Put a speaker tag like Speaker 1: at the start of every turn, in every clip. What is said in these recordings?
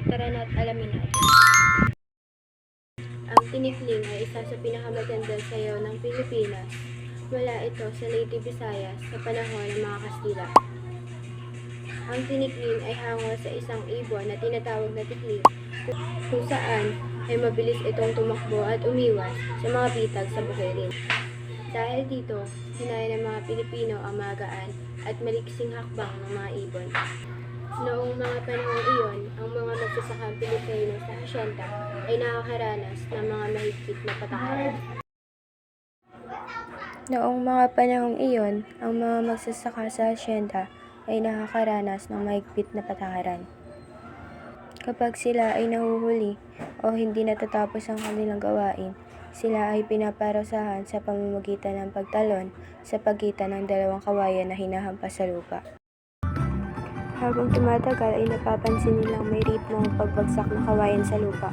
Speaker 1: Tara na at alamin natin. Ang tinikling ay isa sa pinakamagandang sayaw ng Pilipinas. Mula ito sa Leyte, Visayas sa panahon ng mga Kastila. Ang tinikling ay hango sa isang ibon na tinatawag na tikling, kung saan ay mabilis itong tumakbo at umiwas sa mga bitag sa bukirin. Dahil dito, hinaya ng mga Pilipino ang magaan at maliksing hakbang ng mga ibon. Noong mga panahong iyon, ang mga magsasakang Pilipino sa asyenda ay nakakaranas ng mga mahigpit na patakaran. Noong mga panahong iyon, ang mga magsasaka sa asyenda ay nakakaranas ng mahigpit na patakaran. Kapag sila ay nahuhuli o hindi natatapos ang kanilang gawain, sila ay pinaparusahan sa pamamagitan ng pagtalon sa pagitan ng dalawang kawayan na hinahampas sa lupa. Habang tumatagal ay napapansin nilang may ritmo ang pagbagsak ng kawayan sa lupa,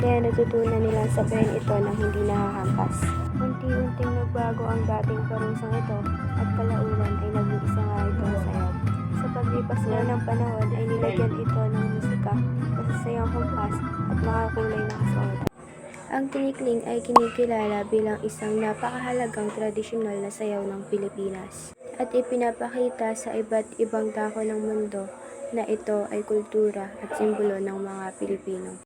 Speaker 1: kaya natutunan nilang sabayin ito ng hindi nahahampas. Unti-unting nagbago ang dating parusang ito at kalaunan ay naging isa nga itong sayaw. Sa paglipas nga ng panahon ay nilagyan ito ng musika, masasayang hampas at makakulay na kasuotan. Ang tinikling ay kinikilala bilang isang napakahalagang tradisyonal na sayaw ng Pilipinas at ipinapakita sa iba't ibang dako ng mundo na ito ay kultura at simbolo ng mga Pilipino.